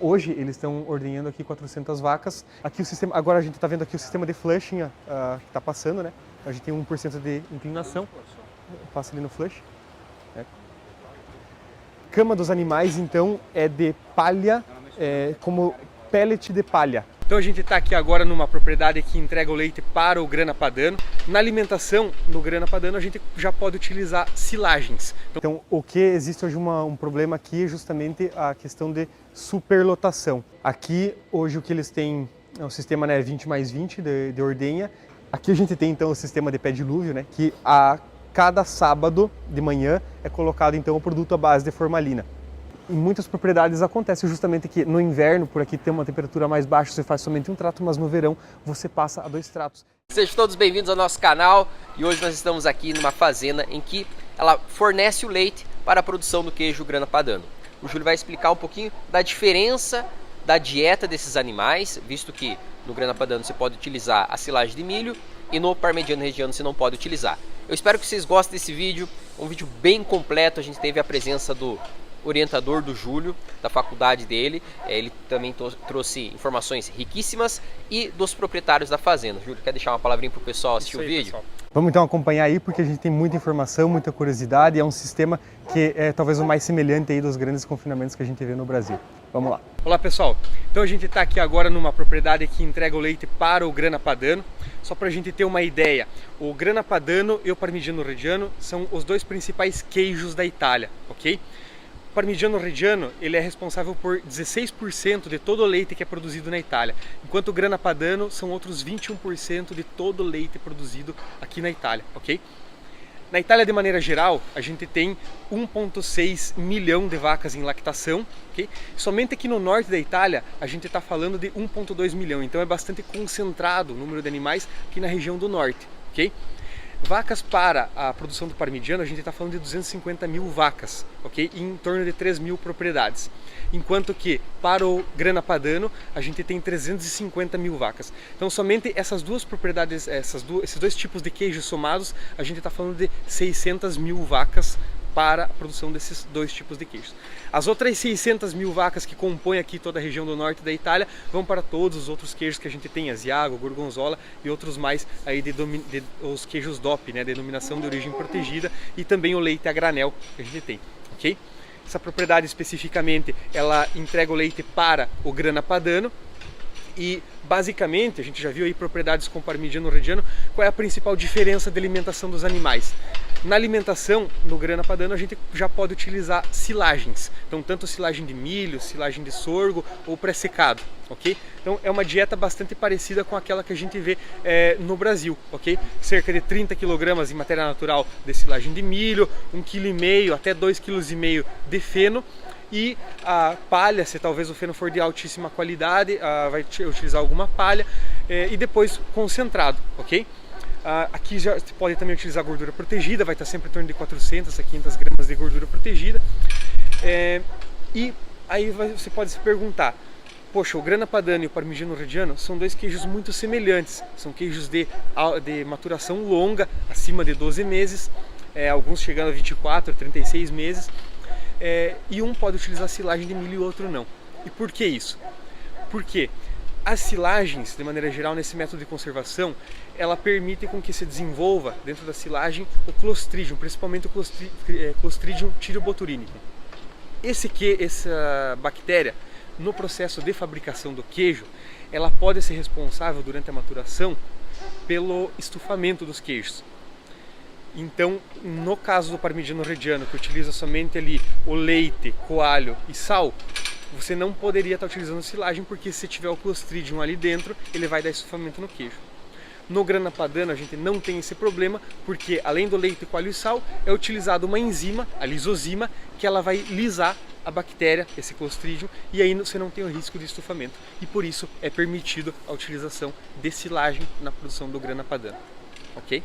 Hoje eles estão ordenhando aqui 400 vacas. Aqui o sistema, agora a gente está vendo aqui o sistema de flushing que está passando, né? A gente tem 1% de inclinação, passa ali no flush. Cama dos animais, então, é de palha, como pellet de palha. Então a gente está aqui agora numa propriedade que entrega o leite para o grana padano. Na alimentação, no grana padano, a gente já pode utilizar silagens. Então o que existe hoje um problema aqui é justamente a questão de superlotação. Aqui, hoje o que eles têm é um sistema 20+20 de ordenha. Aqui a gente tem então o sistema de pé dilúvio, né, que a cada sábado de manhã é colocado então o produto à base de formalina. Em muitas propriedades acontece justamente que no inverno, por aqui tem uma temperatura mais baixa, você faz somente um trato, mas no verão você passa a 2 tratos. Sejam todos bem-vindos ao nosso canal e hoje nós estamos aqui numa fazenda em que ela fornece o leite para a produção do queijo grana padano. O Júlio vai explicar um pouquinho da diferença da dieta desses animais, visto que no grana padano você pode utilizar a silagem de milho e no parmigiano reggiano você não pode utilizar. Eu espero que vocês gostem desse vídeo, um vídeo bem completo. A gente teve a presença do orientador do Júlio, da faculdade dele, ele também trouxe informações riquíssimas, e dos proprietários da fazenda. Júlio, quer deixar uma palavrinha para o pessoal assistir o vídeo? Pessoal. Vamos então acompanhar aí, porque a gente tem muita informação, muita curiosidade, e é um sistema que é talvez o mais semelhante aí dos grandes confinamentos que a gente vê no Brasil. Vamos lá. Olá pessoal, então a gente está aqui agora numa propriedade que entrega o leite para o grana padano. Só para a gente ter uma ideia, o grana padano e o parmigiano reggiano são os dois principais queijos da Itália, ok? O parmigiano reggiano ele é responsável por 16% de todo o leite que é produzido na Itália, enquanto o grana padano são outros 21% de todo o leite produzido aqui na Itália, ok? Na Itália, de maneira geral, a gente tem 1,6 milhão de vacas em lactação, ok? Somente aqui no norte da Itália a gente está falando de 1,2 milhão, então é bastante concentrado o número de animais aqui na região do norte, ok? Vacas para a produção do parmigiano, a gente está falando de 250 mil vacas, ok? Em torno de 3 mil propriedades. Enquanto que para o grana padano, a gente tem 350 mil vacas. Então somente essas duas propriedades, esses dois tipos de queijo somados, a gente está falando de 600 mil vacas para a produção desses dois tipos de queijos. As outras 600 mil vacas que compõem aqui toda a região do norte da Itália vão para todos os outros queijos que a gente tem, Asiago, Gorgonzola e outros mais aí os queijos DOP, né, denominação de origem protegida, e também o leite a granel que a gente tem, ok? Essa propriedade especificamente, ela entrega o leite para o grana padano. E basicamente, a gente já viu aí propriedades com parmigiano reggiano, qual é a principal diferença de alimentação dos animais? Na alimentação, no grana padano, a gente já pode utilizar silagens. Então, tanto silagem de milho, silagem de sorgo ou pré-secado, ok? Então, é uma dieta bastante parecida com aquela que a gente vê no Brasil, ok? Cerca de 30 kg em matéria natural de silagem de milho, 1,5 kg até 2,5 kg de feno. E a palha, se talvez o feno for de altíssima qualidade, vai utilizar alguma palha, e depois concentrado, ok? Aqui já se pode também utilizar gordura protegida, vai estar sempre em torno de 400 a 500 gramas de gordura protegida. E aí você pode se perguntar, poxa, o grana padano e o parmigiano reggiano são dois queijos muito semelhantes, são queijos de maturação longa, acima de 12 meses, alguns chegando a 24, 36 meses. E um pode utilizar silagem de milho e o outro não. E por que isso? Porque as silagens, de maneira geral, nesse método de conservação, ela permite com que se desenvolva dentro da silagem o Clostridium, principalmente o Clostridium thiroboturinum. Essa bactéria, no processo de fabricação do queijo, ela pode ser responsável durante a maturação pelo estufamento dos queijos. Então, no caso do parmigiano reggiano, que utiliza somente ali o leite, coalho e sal, você não poderia estar utilizando silagem, porque se tiver o Clostridium ali dentro, ele vai dar estufamento no queijo. No grana padano a gente não tem esse problema, porque além do leite, coalho e sal, é utilizada uma enzima, a lisozima, que ela vai lisar a bactéria, esse Clostridium, e aí você não tem o risco de estufamento. E por isso é permitido a utilização de silagem na produção do grana padano, ok?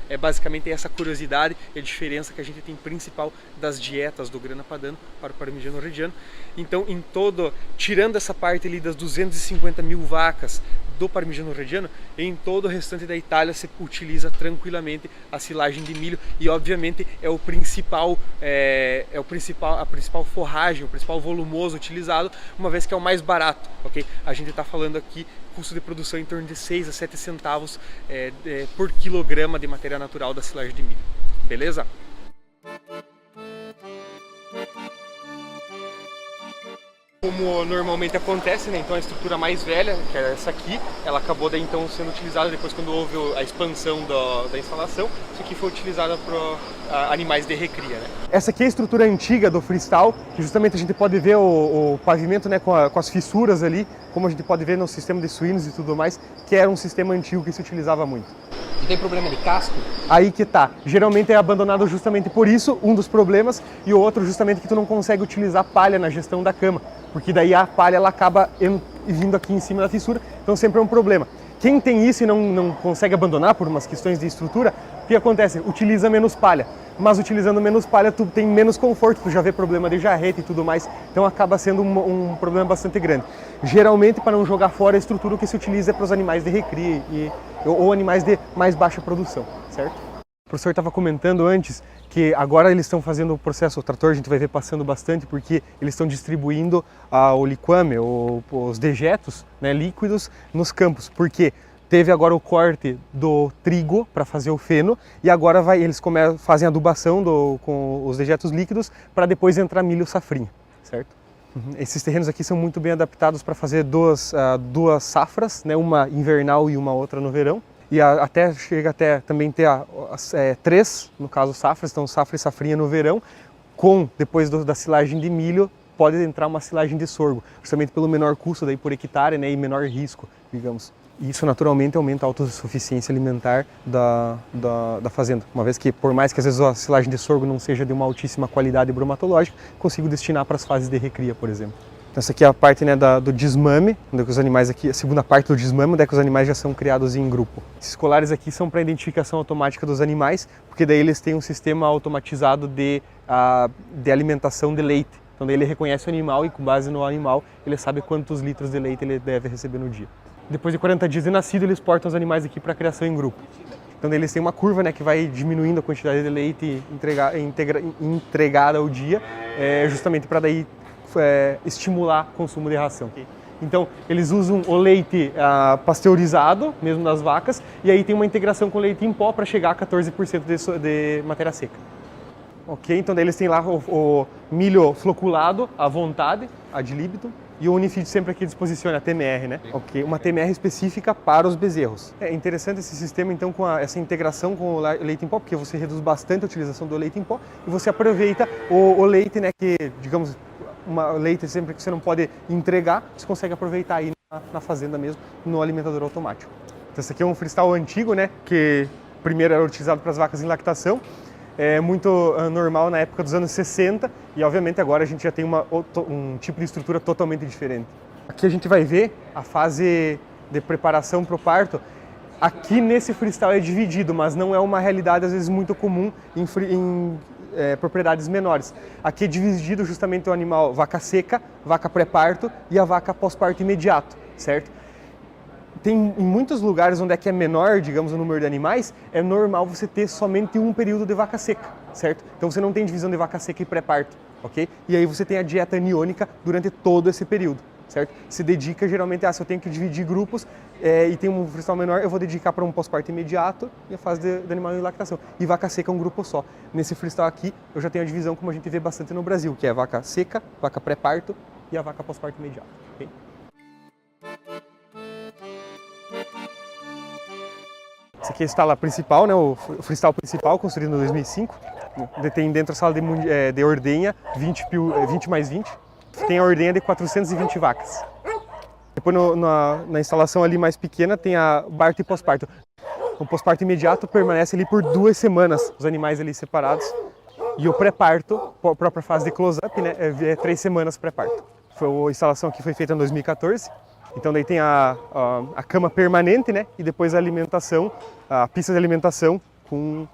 É basicamente essa curiosidade e a diferença que a gente tem principal das dietas do grana padano para o parmigiano reggiano. Então, tirando essa parte ali das 250 mil vacas do Parmigiano Reggiano, em todo o restante da Itália se utiliza tranquilamente a silagem de milho e obviamente é a principal forragem, o principal volumoso utilizado, uma vez que é o mais barato, ok? A gente está falando aqui custo de produção em torno de 6 a 7 centavos por quilograma de matéria natural da silagem de milho, beleza? Como normalmente acontece, né? Então a estrutura mais velha, que era essa aqui, ela acabou daí então sendo utilizada depois quando houve a expansão da instalação. Isso aqui foi utilizada para animais de recria, né? Essa aqui é a estrutura antiga do freestyle, que justamente a gente pode ver o pavimento, né, com as fissuras ali, como a gente pode ver no sistema de suínos e tudo mais, que era um sistema antigo que se utilizava muito. E tem problema de casco? Aí que tá. Geralmente é abandonado justamente por isso, um dos problemas, e o outro justamente que tu não consegue utilizar palha na gestão da cama, porque daí a palha ela acaba vindo aqui em cima da fissura, então sempre é um problema. Quem tem isso e não consegue abandonar por umas questões de estrutura, o que acontece? Utiliza menos palha, mas utilizando menos palha tu tem menos conforto, tu já vê problema de jarreta e tudo mais, então acaba sendo um problema bastante grande. Geralmente, para não jogar fora a estrutura, o que se utiliza é para os animais de recria ou animais de mais baixa produção, certo? O professor estava comentando antes que agora eles estão fazendo o processo, o trator a gente vai ver passando bastante, porque eles estão distribuindo o liquame, os dejetos, né, líquidos nos campos, porque teve agora o corte do trigo para fazer o feno e agora eles fazem a adubação com os dejetos líquidos para depois entrar milho safrinha, certo? Esses terrenos aqui são muito bem adaptados para fazer duas safras, né, uma invernal e uma outra no verão. E chega até também ter 3, no caso safras, então safra e safrinha no verão, depois da silagem de milho, pode entrar uma silagem de sorgo, justamente pelo menor custo daí por hectare, né, e menor risco, digamos. E isso naturalmente aumenta a autossuficiência alimentar da fazenda, uma vez que por mais que às vezes a silagem de sorgo não seja de uma altíssima qualidade bromatológica, consigo destinar para as fases de recria, por exemplo. Então, essa aqui é a parte, né, do desmame, onde os animais aqui, a segunda parte do desmame, onde é que os animais já são criados em grupo. Esses colares aqui são para identificação automática dos animais, porque daí eles têm um sistema automatizado de alimentação de leite. Então daí ele reconhece o animal e com base no animal ele sabe quantos litros de leite ele deve receber no dia. Depois de 40 dias de nascido, eles portam os animais aqui para criação em grupo. Então daí eles têm uma curva, né, que vai diminuindo a quantidade de leite entregada ao dia, justamente para daí estimular o consumo de ração. Então eles usam o leite pasteurizado, mesmo das vacas, e aí tem uma integração com leite em pó para chegar a 14% de matéria seca. Ok, então daí eles têm lá o milho floculado à vontade, ad libitum, e o Unifeed sempre aqui disposiciona a TMR, né? Ok, uma TMR específica para os bezerros. É interessante esse sistema então com essa integração com o leite em pó, porque você reduz bastante a utilização do leite em pó e você aproveita o leite, né, que digamos leite sempre que você não pode entregar, você consegue aproveitar aí na fazenda mesmo, no alimentador automático. Então esse aqui é um freestyle antigo, né, que primeiro era utilizado para as vacas em lactação, é muito normal na época dos anos 60 e obviamente agora a gente já tem um tipo de estrutura totalmente diferente. Aqui a gente vai ver a fase de preparação para o parto. Aqui nesse freestyle é dividido, mas não é uma realidade às vezes muito comum em propriedades menores. Aqui é dividido justamente o animal vaca seca, vaca pré-parto e a vaca pós-parto imediato, certo? Tem em muitos lugares onde é que é menor, digamos, o número de animais, é normal você ter somente um período de vaca seca, certo? Então você não tem divisão de vaca seca e pré-parto, ok? E aí você tem a dieta aniônica durante todo esse período, certo? Se dedica geralmente, se eu tenho que dividir grupos e tem um freestyle menor, eu vou dedicar para um pós-parto imediato e a fase de animal em lactação. E vaca seca é um grupo só. Nesse freestyle aqui, eu já tenho a divisão como a gente vê bastante no Brasil, que é vaca seca, vaca pré-parto e a vaca pós-parto imediato, ok? Esse aqui é a sala principal, né, o freestyle principal, construído em 2005. Tem dentro a sala de ordenha, 20 mais 20. Tem a ordenha de 420 vacas. Depois na instalação ali mais pequena tem a parto e pós-parto. O pós-parto imediato permanece ali por 2 semanas, os animais ali separados. E o pré-parto, a própria fase de close-up, né, é 3 semanas pré-parto. A instalação aqui foi feita em 2014. Então daí tem a cama permanente, né, e depois a alimentação, a pista de alimentação com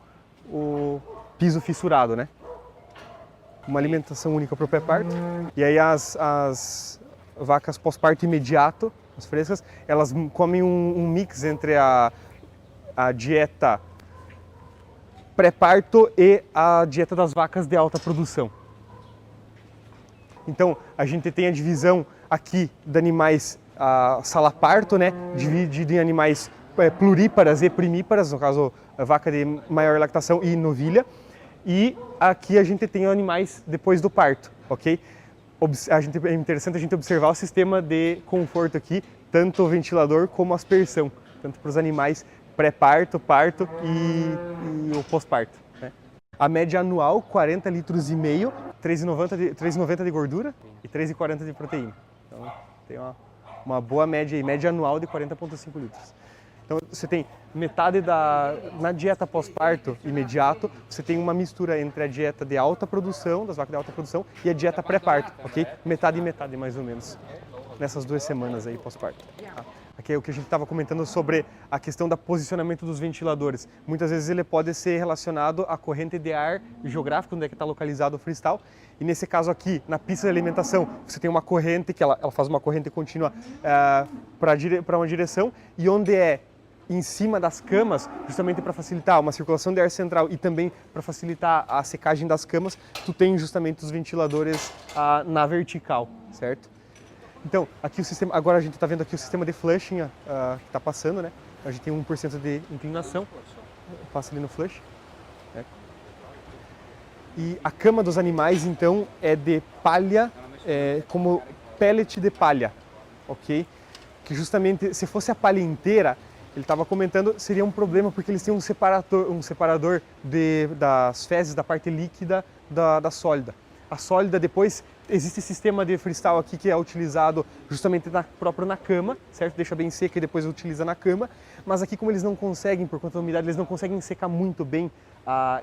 o piso fissurado, né. Uma alimentação única para o pré-parto. E aí as vacas pós-parto imediato, as frescas, elas comem um mix entre a dieta pré-parto e a dieta das vacas de alta produção. Então, a gente tem a divisão aqui de animais sala-parto, né, dividido em animais pluríparas e primíparas, no caso, a vaca de maior lactação e novilha. E aqui a gente tem animais depois do parto, ok? É interessante a gente observar o sistema de conforto aqui, tanto o ventilador como a aspersão, tanto para os animais pré-parto, parto e o pós-parto, né? A média anual, 40 litros e meio, 3,90 de gordura e 3,40 de proteína. Então tem uma boa média aí, média anual de 40,5 litros. Então você tem metade na dieta pós-parto imediato, você tem uma mistura entre a dieta de alta produção, das vacas de alta produção, e a dieta pré-parto, ok? Metade e metade mais ou menos, nessas 2 semanas aí pós-parto. Tá? Aqui é o que a gente estava comentando sobre a questão do posicionamento dos ventiladores. Muitas vezes ele pode ser relacionado à corrente de ar geográfica, onde é que está localizado o freestyle. E nesse caso aqui, na pista de alimentação, você tem uma corrente, que ela faz uma corrente contínua para uma direção, e onde é em cima das camas, justamente para facilitar uma circulação de ar central e também para facilitar a secagem das camas, tu tem justamente os ventiladores na vertical, certo? Então, aqui o sistema, agora a gente está vendo aqui o sistema de flushing que está passando, né? A gente tem 1% de inclinação, passa ali no flush. Né? E a cama dos animais, então, é de palha, como pellet de palha, ok? Que justamente, se fosse a palha inteira, ele estava comentando, seria um problema porque eles têm um separador das fezes, da parte líquida da sólida. A sólida depois, existe esse sistema de freestyle aqui que é utilizado justamente próprio na cama, certo? Deixa bem seca e depois utiliza na cama. Mas aqui, como eles não conseguem, por conta da umidade, eles não conseguem secar muito bem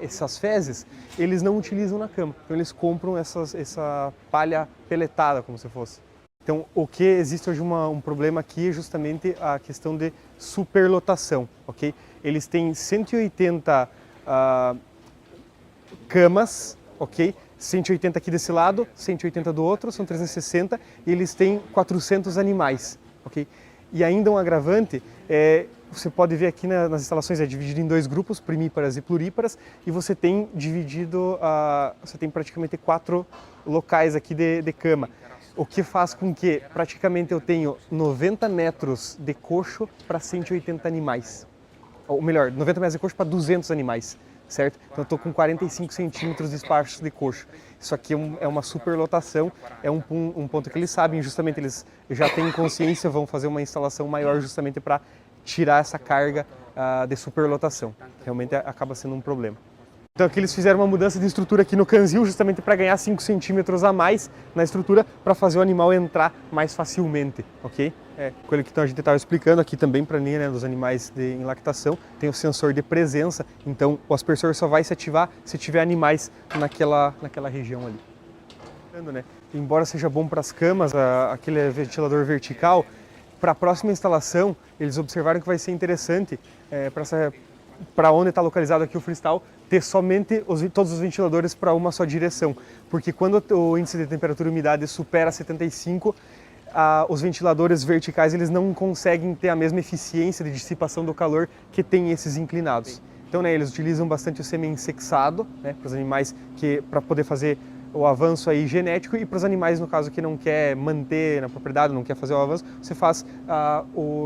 essas fezes, eles não utilizam na cama. Então eles compram essa palha peletada, como se fosse. Então, o que existe hoje um problema aqui é justamente a questão de superlotação, ok? Eles têm 180 camas, ok? 180 aqui desse lado, 180 do outro, são 360, e eles têm 400 animais, ok? E ainda um agravante, você pode ver aqui nas instalações, é dividido em 2 grupos, primíparas e pluríparas, e você tem você tem praticamente 4 locais aqui de cama. O que faz com que praticamente eu tenho 90 metros de coxo para 180 animais. Ou melhor, 90 metros de coxo para 200 animais, certo? Então eu estou com 45 centímetros de espaço de coxo. Isso aqui é uma superlotação, é um ponto que eles sabem, justamente eles já têm consciência, vão fazer uma instalação maior justamente para tirar essa carga de superlotação. Realmente acaba sendo um problema. Então aqui eles fizeram uma mudança de estrutura aqui no canzil, justamente para ganhar 5 centímetros a mais na estrutura, para fazer o animal entrar mais facilmente, ok? Coisa que então a gente estava explicando aqui também para mim, né, dos animais em lactação, tem o sensor de presença, então o aspersor só vai se ativar se tiver animais naquela região ali. Né? Embora seja bom para as camas, aquele ventilador vertical, para a próxima instalação, eles observaram que vai ser interessante para onde está localizado aqui o freestyle, ter somente todos os ventiladores para uma só direção, porque quando o índice de temperatura e umidade supera 75, os ventiladores verticais eles não conseguem ter a mesma eficiência de dissipação do calor que tem esses inclinados. Então, né, eles utilizam bastante o semi-insexado, né, para os animais para poder fazer o avanço aí genético, e para os animais, no caso, que não quer manter na propriedade, não quer fazer o avanço, você faz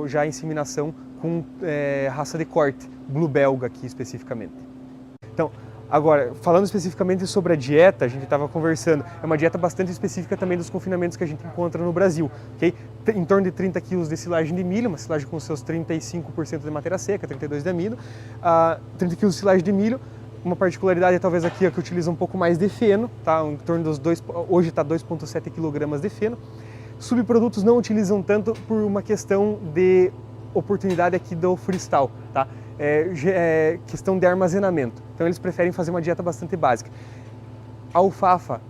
já a inseminação com raça de corte, Blue Belga aqui especificamente. Então, agora, falando especificamente sobre a dieta, a gente estava conversando, é uma dieta bastante específica também dos confinamentos que a gente encontra no Brasil, ok? Em torno de 30 kg de silagem de milho, uma silagem com seus 35% de matéria seca, 32% de amido, 30 kg de silagem de milho. Uma particularidade talvez aqui é que utiliza um pouco mais de feno, tá? Em torno dos hoje está 2,7 kg de feno. Subprodutos não utilizam tanto por uma questão de oportunidade aqui do freestyle, tá? Questão de armazenamento. Então eles preferem fazer uma dieta bastante básica. A alfafa,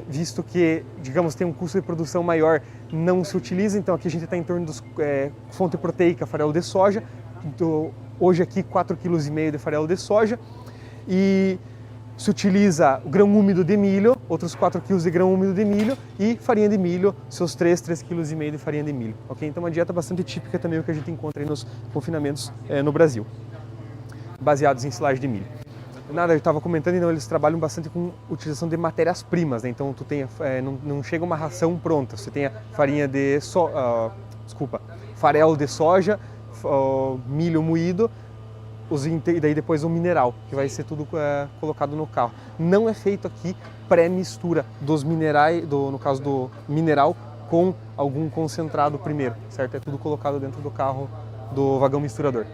visto que, digamos, tem um custo de produção maior, não se utiliza, então aqui a gente está em torno dos fonte proteica, farelo de soja. Então, hoje aqui 4,5 kg de farelo de soja. E se utiliza o grão úmido de milho, outros 4 kg de grão úmido de milho e farinha de milho, seus 3,5 kg de farinha de milho. Okay? Então uma dieta bastante típica também o que a gente encontra aí nos confinamentos no Brasil, baseados em silagem de milho. Nada, eu estava comentando, então eles trabalham bastante com utilização de matérias-primas, né? Então tu tem, não chega uma ração pronta, você tem a farinha de farelo de soja, milho moído, e daí depois o mineral, que vai ser tudo colocado no carro. Não é feito aqui pré-mistura dos minerais, no caso do mineral, com algum concentrado primeiro, certo? É tudo colocado dentro do carro, do vagão misturador.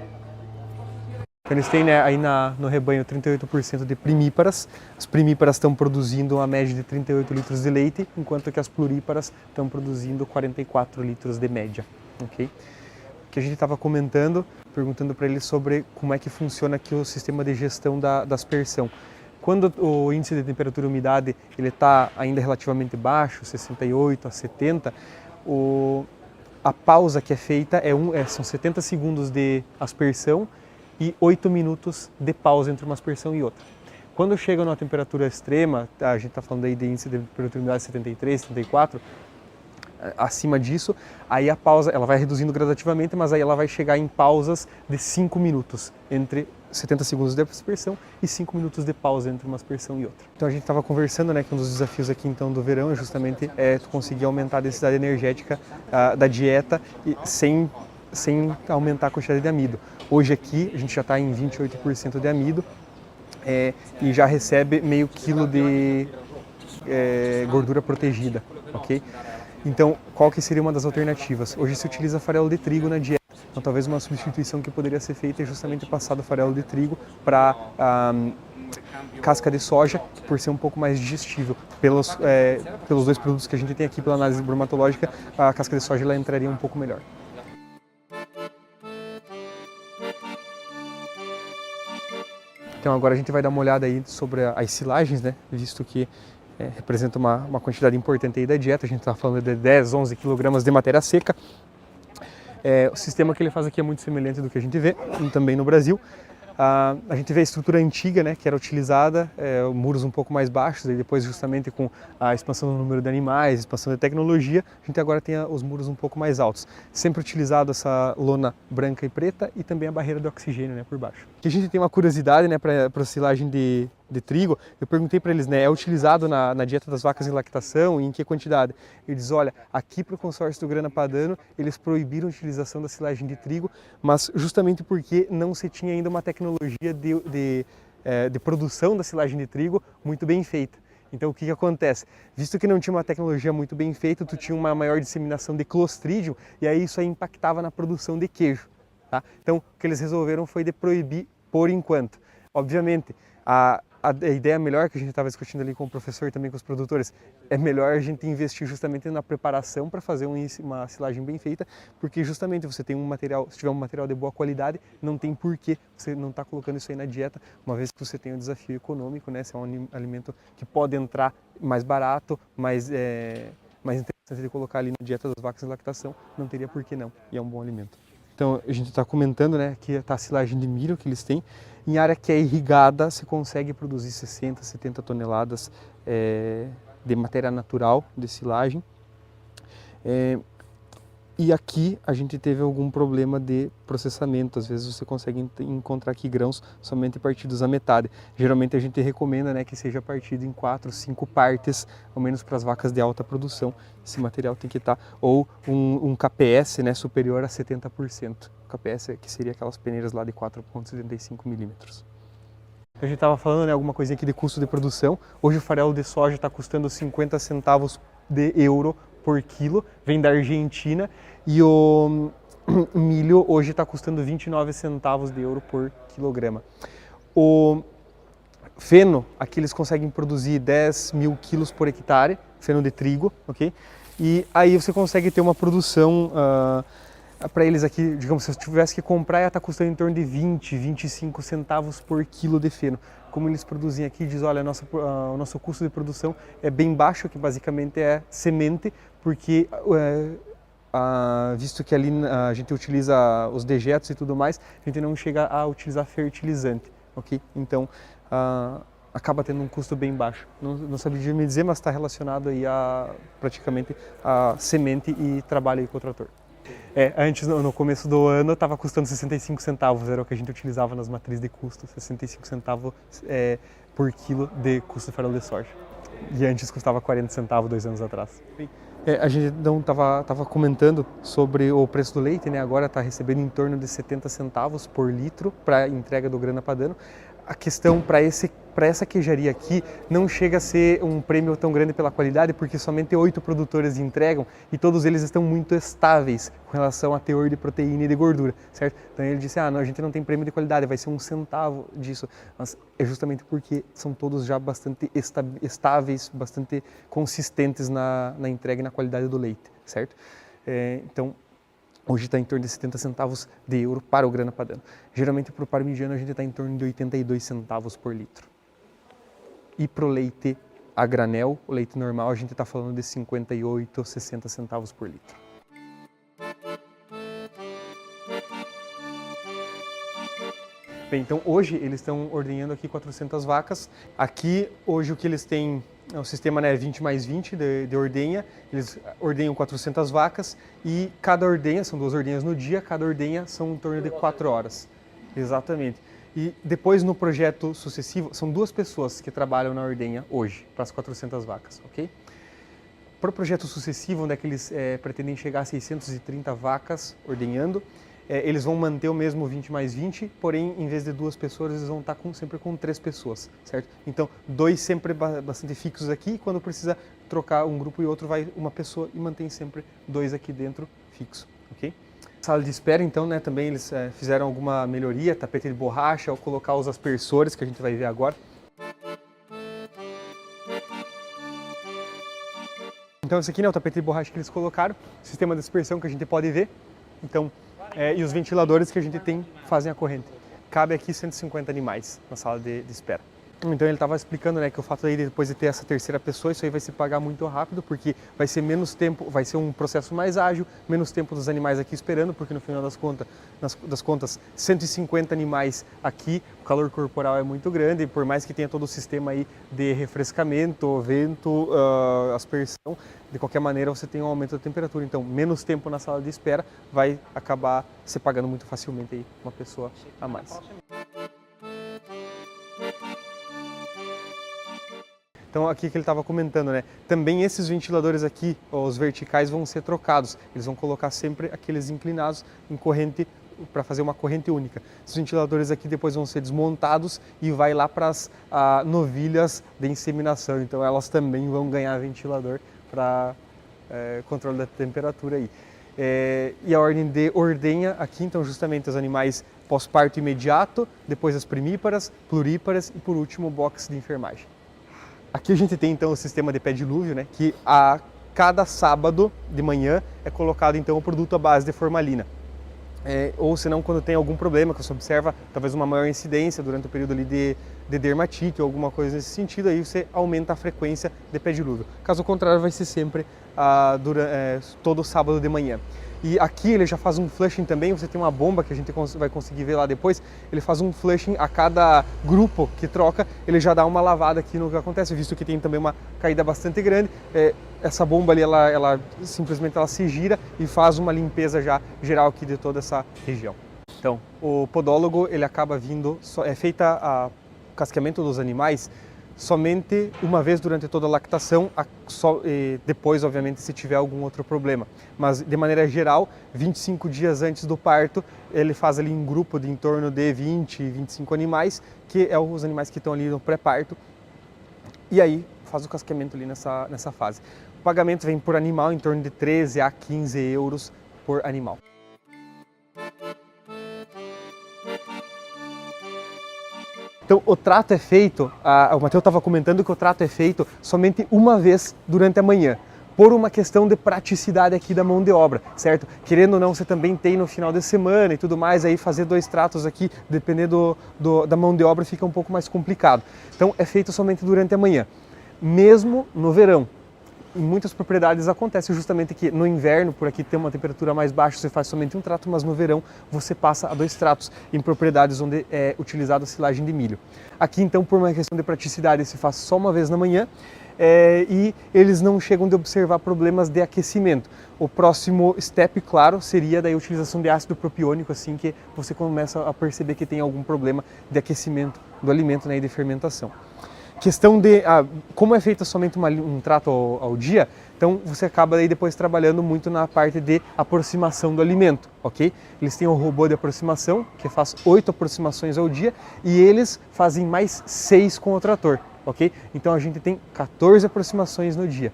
Eles têm, né, aí no rebanho 38% de primíparas. As primíparas estão produzindo uma média de 38 litros de leite, enquanto que as pluríparas estão produzindo 44 litros de média. Okay? Que a gente estava comentando, perguntando para eles sobre como é que funciona aqui o sistema de gestão da aspersão. Quando o índice de temperatura e umidade está ainda relativamente baixo, 68 a 70, a pausa que é feita são 70 segundos de aspersão e 8 minutos de pausa entre uma aspersão e outra. Quando chega numa temperatura extrema, a gente está falando aí de índice de temperatura e umidade 73, 74, acima disso, aí a pausa ela vai reduzindo gradativamente, mas aí ela vai chegar em pausas de 5 minutos, entre 70 segundos de aspersão e 5 minutos de pausa entre uma aspersão e outra. Então a gente estava conversando, né, que um dos desafios aqui então do verão é justamente tu conseguir aumentar a densidade energética da dieta sem aumentar a quantidade de amido. Hoje aqui a gente já está em 28% de amido e já recebe meio quilo de gordura protegida, ok? Então, qual que seria uma das alternativas? Hoje se utiliza farelo de trigo na dieta, então talvez uma substituição que poderia ser feita é justamente passar do farelo de trigo para casca de soja, por ser um pouco mais digestível. Pelos dois produtos que a gente tem aqui pela análise bromatológica, a casca de soja ela entraria um pouco melhor. Então agora a gente vai dar uma olhada aí sobre as silagens, né? Visto que representa uma quantidade importante aí da dieta, a gente está falando de 10, 11 kg de matéria seca. O sistema que ele faz aqui é muito semelhante do que a gente vê também no Brasil. A gente vê a estrutura antiga, né, que era utilizada, muros um pouco mais baixos, e depois justamente com a expansão do número de animais, expansão da tecnologia, a gente agora tem os muros um pouco mais altos. Sempre utilizado essa lona branca e preta e também a barreira de oxigênio, né, por baixo. Aqui a gente tem uma curiosidade, né, para a silagem de trigo. Eu perguntei para eles, né, é utilizado na dieta das vacas em lactação e em que quantidade? Eles, olha, aqui para o consórcio do Grana Padano, eles proibiram a utilização da silagem de trigo, mas justamente porque não se tinha ainda uma tecnologia de produção da silagem de trigo muito bem feita. Então o que acontece? Visto que não tinha uma tecnologia muito bem feita, tu tinha uma maior disseminação de Clostridium e aí isso aí impactava na produção de queijo. Tá? Então o que eles resolveram foi de proibir por enquanto. Obviamente, a ideia melhor que a gente estava discutindo ali com o professor e também com os produtores, é melhor a gente investir justamente na preparação para fazer uma silagem bem feita, porque justamente você tem se tiver um material de boa qualidade, não tem porquê você não estar colocando isso aí na dieta, uma vez que você tem um desafio econômico, né? Se é um alimento que pode entrar mais barato, mais interessante de colocar ali na dieta das vacas em lactação, não teria porquê não, e é um bom alimento. Então a gente está comentando, né, que está a silagem de milho que eles têm. Em área que é irrigada, se consegue produzir 60, 70 toneladas de matéria natural de silagem. E aqui a gente teve algum problema de processamento. Às vezes você consegue encontrar aqui grãos somente partidos à metade. Geralmente a gente recomenda, né, que seja partido em 4, 5 partes, ao menos para as vacas de alta produção. Esse material tem que estar, ou um KPS, né, superior a 70%. O KPS que seria aquelas peneiras lá de 4,75 milímetros. A gente estava falando, né, alguma coisinha aqui de custo de produção. Hoje o farelo de soja está custando 50 centavos de euro por quilo, vem da Argentina, e o milho hoje está custando 29 centavos de euro por quilograma. O feno, aqui eles conseguem produzir 10 mil quilos por hectare, feno de trigo, ok? E aí você consegue ter uma produção, para eles aqui, digamos, se eu tivesse que comprar, ia estar custando em torno de 20, 25 centavos por quilo de feno. Como eles produzem aqui, diz, olha, o nosso custo de produção é bem baixo, que basicamente é semente, porque visto que ali a gente utiliza os dejetos e tudo mais, a gente não chega a utilizar fertilizante, ok? Então, a acaba tendo um custo bem baixo. Não sabia me dizer, mas está relacionado aí praticamente a semente e trabalho aí com o trator. Antes, no começo do ano, estava custando 65 centavos, era o que a gente utilizava nas matrizes de custo, 65 centavos por quilo de custo de farelo de soja. E antes custava 40 centavos 2 anos atrás. A gente não estava comentando sobre o preço do leite, né? Agora está recebendo em torno de 70 centavos por litro para a entrega do grana padano. A questão para essa queijaria aqui não chega a ser um prêmio tão grande pela qualidade, porque somente 8 produtores entregam e todos eles estão muito estáveis com relação a teor de proteína e de gordura, certo? Então ele disse, não, a gente não tem prêmio de qualidade, vai ser 1 centavo disso, mas é justamente porque são todos já bastante estáveis, bastante consistentes na entrega e na qualidade do leite, certo? Então, hoje está em torno de 70 centavos de euro para o grana padano. Geralmente para o parmigiano a gente está em torno de 82 centavos por litro. E para o leite a granel, o leite normal, a gente está falando de 58, 60 centavos por litro. Bem, então hoje eles estão ordenhando aqui 400 vacas. Aqui hoje o que eles têm é o sistema, né, 20+20 de ordenha. Eles ordenham 400 vacas e cada ordenha, são 2 ordenhas no dia, cada ordenha são em torno de 4 horas. Exatamente. E depois no projeto sucessivo, são 2 pessoas que trabalham na ordenha hoje, para as 400 vacas, ok? Para o projeto sucessivo, onde é que eles pretendem chegar a 630 vacas ordenhando, eles vão manter o mesmo 20+20, porém, em vez de 2 pessoas, eles vão estar sempre com 3 pessoas, certo? Então, 2 sempre bastante fixos aqui, e quando precisa trocar um grupo e outro, vai uma pessoa e mantém sempre 2 aqui dentro fixo, ok? Sala de espera, então, né, também eles fizeram alguma melhoria, tapete de borracha, ao colocar os aspersores, que a gente vai ver agora. Então, esse aqui, né, o tapete de borracha que eles colocaram, sistema de aspersão que a gente pode ver. Então, e os ventiladores que a gente tem fazem a corrente. Cabe aqui 150 animais na sala de espera. Então ele estava explicando, né, que o fato aí depois de ter essa terceira pessoa, isso aí vai se pagar muito rápido, porque vai ser menos tempo, vai ser um processo mais ágil, menos tempo dos animais aqui esperando, porque no final das contas, 150 animais aqui, o calor corporal é muito grande, por mais que tenha todo o sistema aí de refrescamento, vento, aspersão, de qualquer maneira você tem um aumento da temperatura, então menos tempo na sala de espera vai acabar se pagando muito facilmente aí uma pessoa a mais. Então aqui que ele estava comentando, né? Também esses ventiladores aqui, os verticais, vão ser trocados. Eles vão colocar sempre aqueles inclinados em corrente para fazer uma corrente única. Esses ventiladores aqui depois vão ser desmontados e vai lá para as novilhas de inseminação. Então elas também vão ganhar ventilador para controle da temperatura aí. E a ordem de ordenha aqui, então justamente os animais pós-parto imediato, depois as primíparas, pluríparas e por último o box de enfermagem. Aqui a gente tem então o sistema de pé dilúvio, né, que a cada sábado de manhã é colocado então o produto à base de formalina. Ou senão quando tem algum problema que você observa, talvez uma maior incidência durante o período ali de dermatite ou alguma coisa nesse sentido, aí você aumenta a frequência de pé dilúvio. Caso contrário, vai ser sempre todo sábado de manhã. E aqui ele já faz um flushing também, você tem uma bomba que a gente vai conseguir ver lá depois, ele faz um flushing a cada grupo que troca, ele já dá uma lavada aqui no que acontece, visto que tem também uma caída bastante grande, essa bomba ali, ela simplesmente se gira e faz uma limpeza já geral aqui de toda essa região. Então, o podólogo, ele acaba vindo, é feita o casqueamento dos animais somente uma vez durante toda a lactação, depois, obviamente, se tiver algum outro problema. Mas, de maneira geral, 25 dias antes do parto, ele faz ali um grupo de em torno de 20, 25 animais, que é os animais que estão ali no pré-parto, e aí faz o casqueamento ali nessa fase. O pagamento vem por animal em torno de 13 a 15 euros por animal. Então, o trato é feito, o Matheus estava comentando que o trato é feito somente uma vez durante a manhã, por uma questão de praticidade aqui da mão de obra, certo? Querendo ou não, você também tem no final de semana e tudo mais, aí fazer 2 tratos aqui, dependendo da mão de obra, fica um pouco mais complicado. Então, é feito somente durante a manhã, mesmo no verão. em muitas propriedades acontece justamente que no inverno, por aqui tem uma temperatura mais baixa, você faz somente um trato, mas no verão você passa a 2 tratos em propriedades onde é utilizada a silagem de milho. Aqui então, por uma questão de praticidade, se faz só uma vez na manhã, e eles não chegam de observar problemas de aquecimento. O próximo step, claro, seria daí a utilização de ácido propiônico, assim que você começa a perceber que tem algum problema de aquecimento do alimento, né, e de fermentação. Questão de como é feito somente um trato ao dia, então você acaba aí depois trabalhando muito na parte de aproximação do alimento, ok? Eles têm um robô de aproximação que faz 8 aproximações ao dia e eles fazem mais 6 com o trator, ok? Então a gente tem 14 aproximações no dia,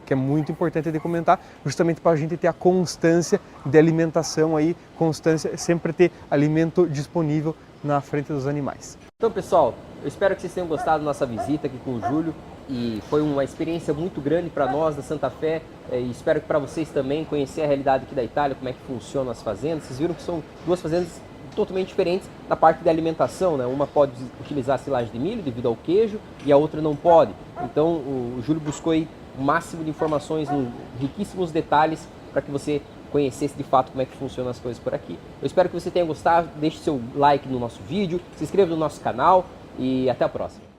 que é muito importante de comentar, justamente para a gente ter a constância de alimentação aí, constância, sempre ter alimento disponível na frente dos animais. Então, pessoal, eu espero que vocês tenham gostado da nossa visita aqui com o Júlio e foi uma experiência muito grande para nós da Santa Fé e espero que para vocês também conhecer a realidade aqui da Itália, como é que funcionam as fazendas. Vocês viram que são 2 fazendas totalmente diferentes na parte da alimentação, né? Uma pode utilizar silagem de milho devido ao queijo e a outra não pode. Então, o Júlio buscou aí o máximo de informações, riquíssimos detalhes para que você conhecesse de fato como é que funcionam as coisas por aqui. Eu espero que você tenha gostado, deixe seu like no nosso vídeo, se inscreva no nosso canal e até a próxima.